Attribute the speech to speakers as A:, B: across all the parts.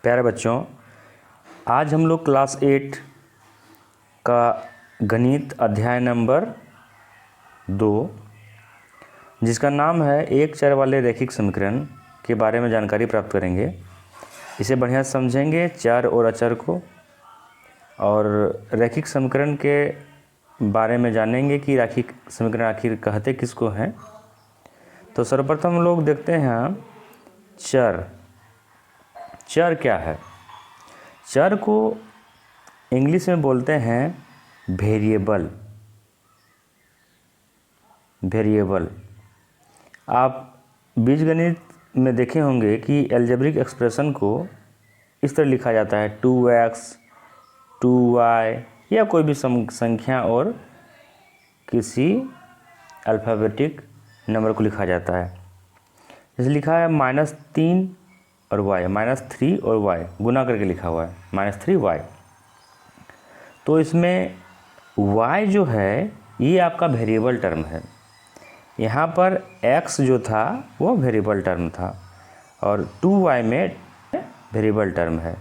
A: प्यारे बच्चों, आज हम लोग क्लास 8 का गणित अध्याय नंबर 2 जिसका नाम है एक चर वाले रैखिक समीकरण के बारे में जानकारी प्राप्त करेंगे। इसे बढ़िया से समझेंगे, चर और अचर को, और रैखिक समीकरण के बारे में जानेंगे कि रैखिक समीकरण आखिर कहते किसको हैं। तो सर्वप्रथम हम लोग देखते हैं चर। चर क्या है? चर को इंग्लिश में बोलते हैं वेरिएबल। वेरिएबल आप बीजगणित में देखे होंगे कि एल्जेब्रिक एक्सप्रेशन को इस तरह लिखा जाता है 2x 2y या कोई भी संख्या और किसी अल्फ़ाबेटिक नंबर को लिखा जाता है। जैसे लिखा है -3 और y, -3 और y गुना करके लिखा हुआ है -3y। तो इसमें y जो है ये आपका वेरिएबल टर्म है। यहाँ पर x जो था वो वेरिएबल टर्म था और 2y में वेरिएबल टर्म है।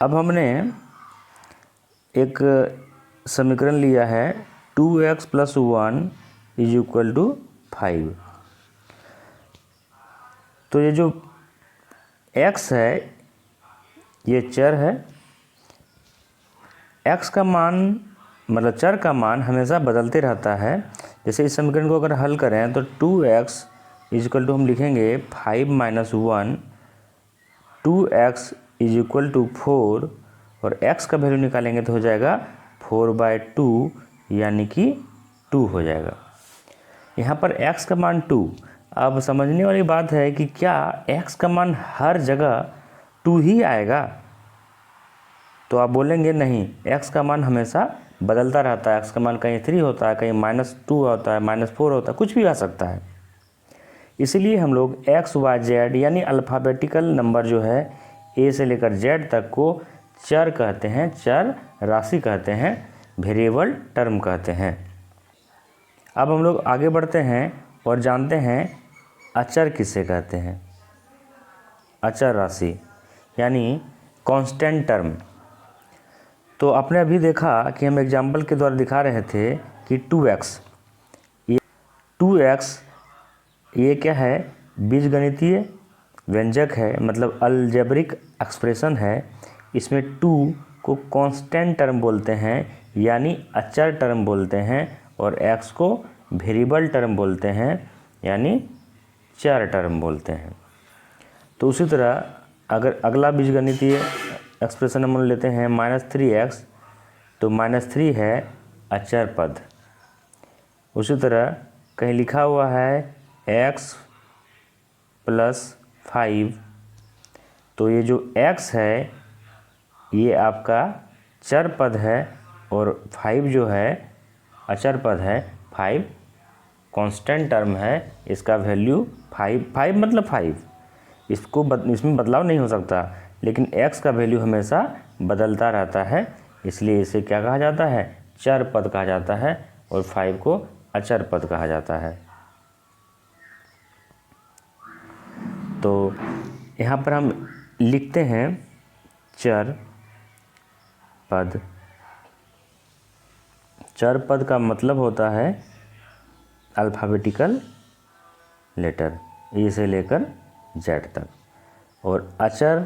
A: अब हमने एक समीकरण लिया है 2x + 1 = 5। तो ये जो x है ये चर है। x का मान मतलब चर का मान हमेशा बदलते रहता है। जैसे इस समीकरण को अगर हल करें तो 2x = हम लिखेंगे 5 - 1, 2x = 4 और x का वैल्यू निकालेंगे तो हो जाएगा 4/2 यानी कि 2 हो जाएगा। यहाँ पर x का मान 2। अब समझने वाली बात है कि क्या x का मान हर जगह 2 ही आएगा? तो आप बोलेंगे नहीं, x का मान हमेशा बदलता रहता है। x का मान कहीं 3 होता है, कहीं -2 होता है, -4 होता है, कुछ भी आ सकता है। इसीलिए हम लोग x, y, z यानी अल्फ़ाबेटिकल नंबर जो है a से लेकर z तक को चर कहते हैं, चर राशि कहते हैं, वेरिएबल टर्म कहते हैं। अब हम लोग आगे बढ़ते हैं और जानते हैं अचर किसे कहते हैं। अचर राशि यानी कांस्टेंट टर्म। तो आपने अभी देखा कि हम एग्जाम्पल के द्वारा दिखा रहे थे कि 2x, ये 2x ये क्या है? बीजगणितीय व्यंजक है, मतलब अलजेब्रिक एक्सप्रेशन है। इसमें 2 को कांस्टेंट टर्म बोलते हैं यानी अचर टर्म बोलते हैं, और x को वेरिएबल टर्म बोलते हैं यानी चर टर्म बोलते हैं। तो उसी तरह अगर अगला बीजगणितीय एक्सप्रेशन हम लेते हैं -3x, तो -3 है अचर पद। उसी तरह कहीं लिखा हुआ है x + 5, तो ये जो x है ये आपका चर पद है और 5 जो है अचर पद है। 5 कांस्टेंट टर्म है, इसका वैल्यू 5 मतलब 5, इसमें बदलाव नहीं हो सकता, लेकिन x का वैल्यू हमेशा बदलता रहता है। इसलिए इसे क्या कहा जाता है? चर पद कहा जाता है, और 5 को अचर पद कहा जाता है। तो यहाँ पर हम लिखते हैं चर पद। चर पद का मतलब होता है अल्फ़ाबेटिकल लेटर ए से लेकर जेड तक, और अचर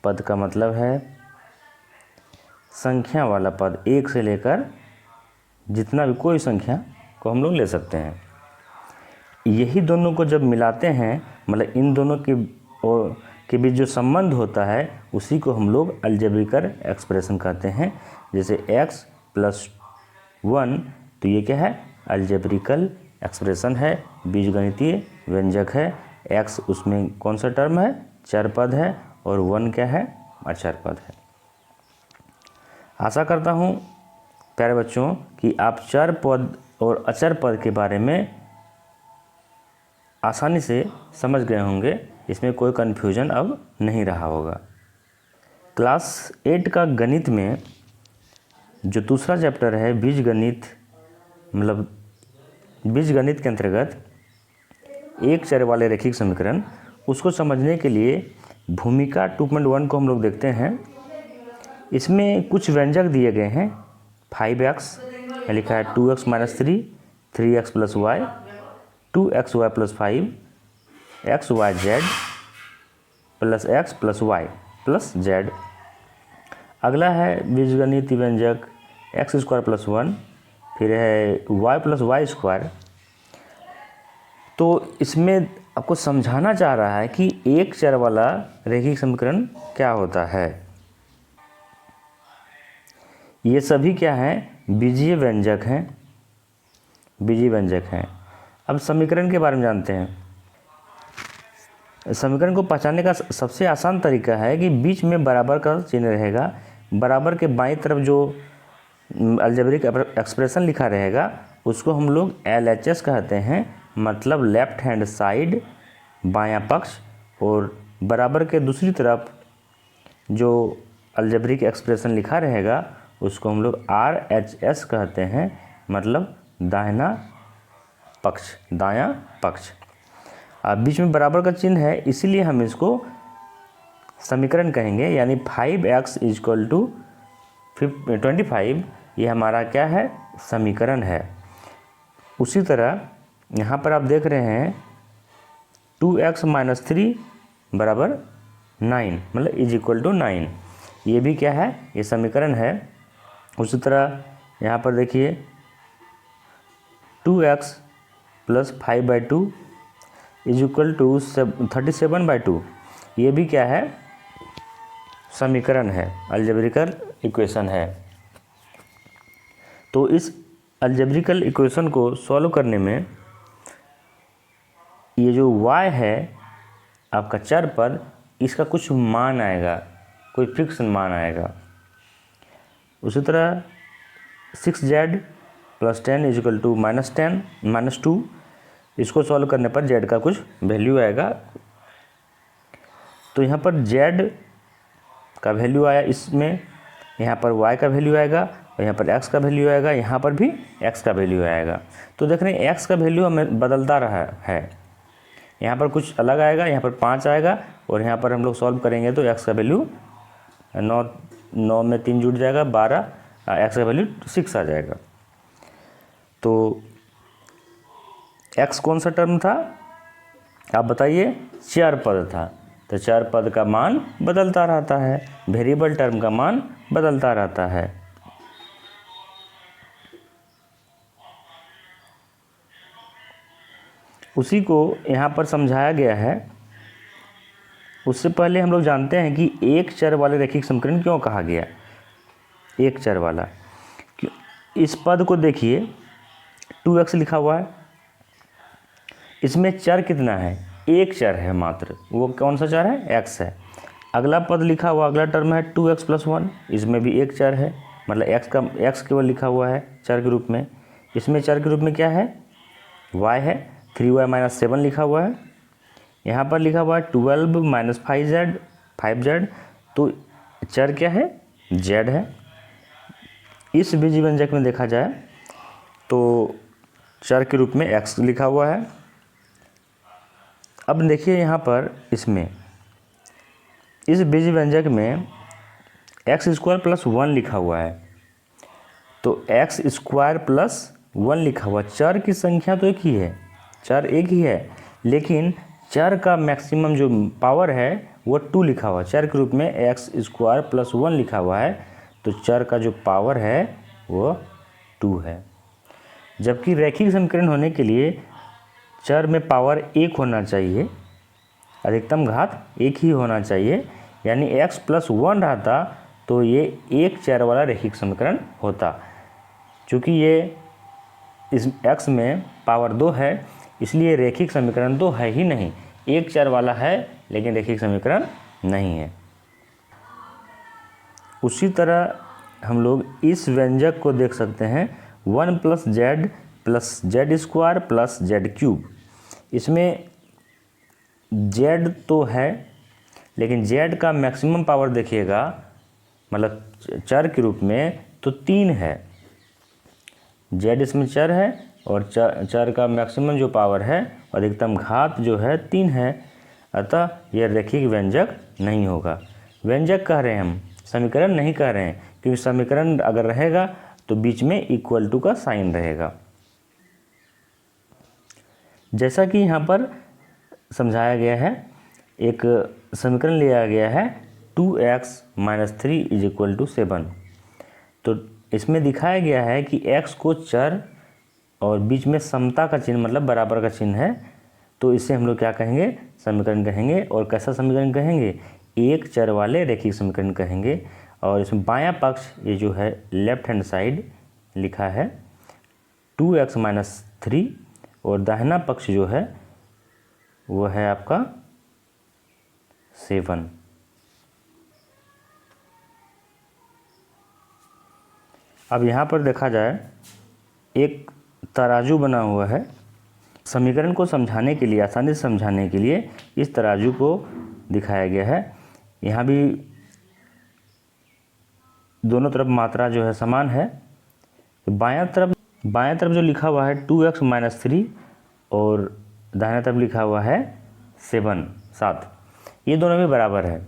A: पद का मतलब है संख्या वाला पद, 1 से लेकर जितना भी कोई संख्या को हम लोग ले सकते हैं। यही दोनों को जब मिलाते हैं, मतलब इन दोनों के बीच जो संबंध होता है उसी को हम लोग अलजेब्रिकल एक्सप्रेशन कहते हैं। जैसे x + 1, तो ये क्या है? अलजेब्रिकल एक्सप्रेशन है, बीजगणितीय व्यंजक है। x उसमें कौन सा टर्म है? चर पद है, और 1 क्या है? अचर पद है। आशा करता हूँ प्यारे बच्चों कि आप चर पद और अचर पद के बारे में आसानी से समझ गए होंगे। इसमें कोई कन्फ्यूजन अब नहीं रहा होगा। क्लास 8 का गणित में जो दूसरा चैप्टर है बीजगणित, मतलब बीजगणित के अंतर्गत एक चर वाले रैखिक समीकरण, उसको समझने के लिए भूमिका 2.1 को हम लोग देखते हैं। इसमें कुछ व्यंजक दिए गए हैं। 5x लिखा है 2x - 3, 3x + y, 2xy + 5, xyz plus x + y + z। अगला है बीजगणित व्यंजक x² + 1, फिर है y + y²। तो इसमें आपको समझाना चाह रहा है कि एक चर वाला रैखिक समीकरण क्या होता है। ये सभी क्या हैं? बीजीय व्यंजक हैं, बीजीय व्यंजक हैं। अब समीकरण के बारे में जानते हैं। समीकरण को पहचानने का सबसे आसान तरीका है कि बीच में बराबर का चिन्ह रहेगा। बराबर के बाईं तरफ जो अलजेब्रिक एक्सप्रेशन लिखा रहेगा उसको हम लोग LHS कहते हैं, मतलब लेफ्ट हैंड साइड, बायां पक्ष। और बराबर के दूसरी तरफ जो अलजेब्रिक एक्सप्रेशन लिखा रहेगा उसको हम लोग RHS कहते हैं, मतलब दाहिना पक्ष, दायां पक्ष। अब बीच में बराबर का चिन्ह है, इसीलिए हम इसको समीकरण कहेंगे। यानी 5x = 25, ये हमारा क्या है? समीकरण है। उसी तरह यहाँ पर आप देख रहे हैं 2x - 3 = 9, मतलब = 9। ये भी क्या है? ये समीकरण है। उसी तरह यहाँ पर देखिए 2x + 5/2 = 37/2। ये भी क्या है? समीकरण है, अलजेब्रिकल इक्वेशन है। तो इस अलजेब्रिकल इक्वेशन को सॉल्व करने में ये जो y है आपका चर पद, इसका कुछ मान आएगा, कोई फिक्स मान आएगा। उसी तरह 6z + 10 = -2। इसको सॉल्व करने पर z का कुछ वैल्यू आएगा। तो यहाँ पर z का वैल्यू आया, इसमें यहाँ पर y का वैल्यू आएगा, और यहाँ पर x का वैल्यू आएगा, यहाँ पर भी x का वैल्यू आएगा। तो देख रहे हैं x का वैल्यू हमें बदलता रहा है। यहाँ पर कुछ अलग आएगा, यहाँ पर 5 आएगा, और यहाँ पर हम लोग सॉल्व करेंगे तो x का वैल्यू 9 में 3 जुड़ जाएगा 12, x का वैल्यू 6 आ जाएगा। तो x कौन सा टर्म था आप बताइए? चर पद था। तो चर पद का मान बदलता रहता है, वेरिएबल टर्म का मान बदलता रहता है। उसी को यहाँ पर समझाया गया है। उससे पहले हम लोग जानते हैं कि एक चर वाले रैखिक समीकरण क्यों कहा गया एक चर वाला। इस पद को देखिए 2x लिखा हुआ है, इसमें चर कितना है? एक चर है मात्र। वो कौन सा चर है? x है। अगला पद लिखा हुआ, अगला टर्म है 2x + 1, इसमें भी एक चर है, मतलब x केवल लिखा हुआ है चर के रूप में। इसमें चर के रूप में क्या है? y है। 3y - 7 लिखा हुआ है। यहाँ पर लिखा हुआ है 12 - 5z। तो चर क्या है? z है। इस बीजीय व्यंजक में देखा जाए तो चर के रूप में x लिखा हुआ है। अब देखिए यहाँ पर इसमें इस बीजीय व्यंजक में x² + 1 लिखा हुआ है। तो x² + 1 लिखा हुआ, चर की संख्या तो एक ही है, चर एक ही है, लेकिन चर का मैक्सिमम जो पावर है वो 2 लिखा हुआ है। चर के रूप में x² + 1 लिखा हुआ है, तो चर का जो पावर है वो 2 है। जबकि रैखिक समीकरण होने के लिए चर में पावर 1 होना चाहिए, अधिकतम घात 1 ही होना चाहिए। यानी x + 1 रहता तो ये एक चर वाला रैखिक समीकरण होता। चूँकि ये इस x में पावर 2 है, इसलिए रैखिक समीकरण तो है ही नहीं, एक चर वाला है लेकिन रैखिक समीकरण नहीं है। उसी तरह हम लोग इस व्यंजक को देख सकते हैं 1 + z + z² + z³। इसमें z तो है, लेकिन z का मैक्सिमम पावर देखिएगा, मतलब चर के रूप में तो 3 है। z इसमें चर है और चर का मैक्सिमम जो पावर है अधिकतम घात जो है 3 है, अतः यह रैखिक व्यंजक नहीं होगा। व्यंजक कह रहे हैं हम, समीकरण नहीं कह रहे हैं, क्योंकि समीकरण अगर रहेगा तो बीच में इक्वल टू का साइन रहेगा। जैसा कि यहाँ पर समझाया गया है, एक समीकरण लिया गया है 2x - 3 = 7। तो इसमें दिखाया गया है कि x को चर और बीच में समता का चिन्ह मतलब बराबर का चिन्ह है, तो इसे हम लोग क्या कहेंगे, समीकरण कहेंगे। और कैसा समीकरण कहेंगे, एक चर वाले रैखिक समीकरण कहेंगे। और इसमें बायां पक्ष ये जो है लेफ्ट हैंड साइड लिखा है 2x - 3 और दाहिना पक्ष जो है वो है आपका 7। अब यहाँ पर देखा जाए, एक तराजू बना हुआ है। समीकरण को समझाने के लिए, आसानी से समझाने के लिए इस तराजू को दिखाया गया है। यहाँ भी दोनों तरफ मात्रा जो है समान है। बायां तरफ जो लिखा हुआ है 2x - 3 और दाहिना तरफ लिखा हुआ है 7, ये दोनों भी बराबर है।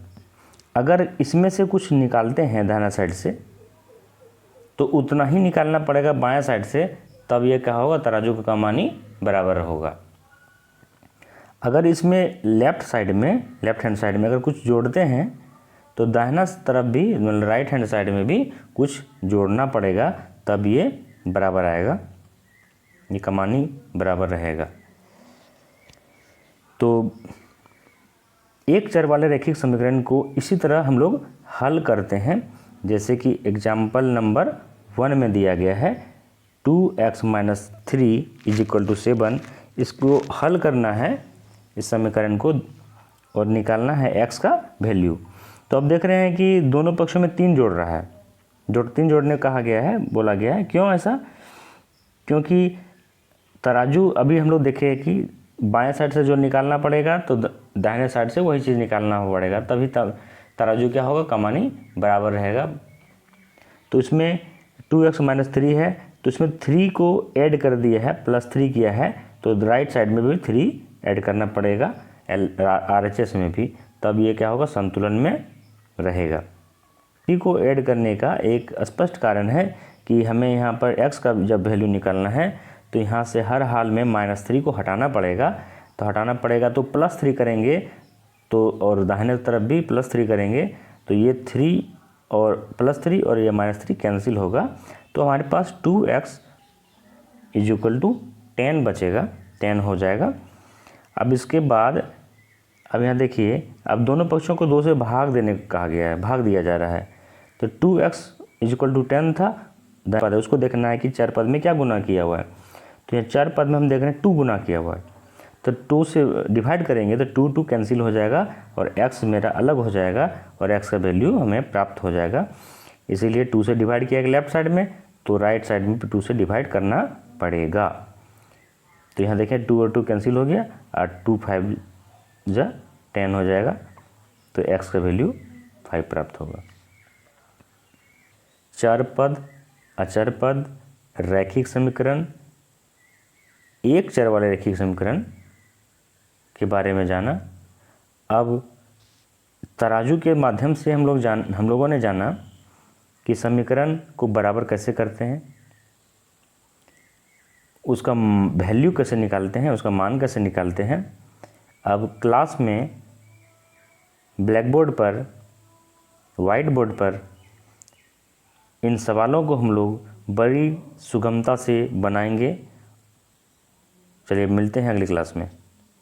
A: अगर इसमें से कुछ निकालते हैं दाहिना साइड से तो उतना ही निकालना पड़ेगा बायां साइड से, तब ये क्या होगा, तराजू का कमानी बराबर होगा। अगर इसमें लेफ्ट हैंड साइड में अगर कुछ जोड़ते हैं तो दाहिना तरफ भी मतलब राइट हैंड साइड में भी कुछ जोड़ना पड़ेगा, तब ये बराबर आएगा, ये कमानी बराबर रहेगा। तो एक चर वाले रैखिक समीकरण को इसी तरह हम लोग हल करते हैं, जैसे कि एग्जाम्पल नंबर 1 में दिया गया है 2x - 3 = 7। इसको हल करना है इस समीकरण को और निकालना है x का वैल्यू। तो अब देख रहे हैं कि दोनों पक्षों में 3 जोड़ रहा है, 3 जोड़ने कहा गया है, बोला गया है। क्यों ऐसा, क्योंकि तराजू अभी हम लोग देखे कि बाएं साइड से जो निकालना पड़ेगा तो दाहिने साइड से वही चीज़ निकालना पड़ेगा, तभी तराजू क्या होगा, कमानी बराबर रहेगा। तो इसमें 2x - 3 है, तो इसमें 3 को ऐड कर दिया है, +3 किया है, तो राइट साइड में भी 3 ऐड करना पड़ेगा RHS में भी, तब ये क्या होगा, संतुलन में रहेगा। 3 को ऐड करने का एक स्पष्ट कारण है कि हमें यहाँ पर x का जब वैल्यू निकालना है तो यहाँ से हर हाल में -3 को हटाना पड़ेगा। तो हटाना पड़ेगा तो +3 करेंगे तो, और दाहिने तरफ भी +3 करेंगे तो ये 3 और +3 और ये -3 कैंसिल होगा। तो हमारे पास 2x = 10 बचेगा, 10 हो जाएगा। अब इसके बाद अब यहाँ देखिए, अब दोनों पक्षों को 2 से भाग देने को कहा गया है, भाग दिया जा रहा है। तो 2x = 10 था, पद है उसको देखना है कि चर पद में क्या गुना किया हुआ है। तो यहाँ चर पद में हम देख रहे हैं 2 गुना किया हुआ है, तो 2 से डिवाइड करेंगे तो 2 कैंसिल हो जाएगा और x मेरा अलग हो जाएगा और x का वैल्यू हमें प्राप्त हो जाएगा। इसीलिए 2 से डिवाइड किया गया लेफ्ट साइड में, तो राइट साइड में 2 से डिवाइड करना पड़ेगा। तो यहाँ देखें 2 और 2 कैंसिल हो गया और 2 5 जा 10 हो जाएगा, तो x का वैल्यू 5 प्राप्त होगा। चर पद, अचर पद, रैखिक समीकरण, एक चर वाले रैखिक समीकरण के बारे में जाना। अब तराजू के माध्यम से हम लोगों ने जाना कि समीकरण को बराबर कैसे करते हैं, उसका वैल्यू कैसे निकालते हैं, उसका मान कैसे निकालते हैं। अब क्लास में ब्लैक बोर्ड पर, वाइट बोर्ड पर इन सवालों को हम लोग बड़ी सुगमता से बनाएंगे। चलिए मिलते हैं अगली क्लास में।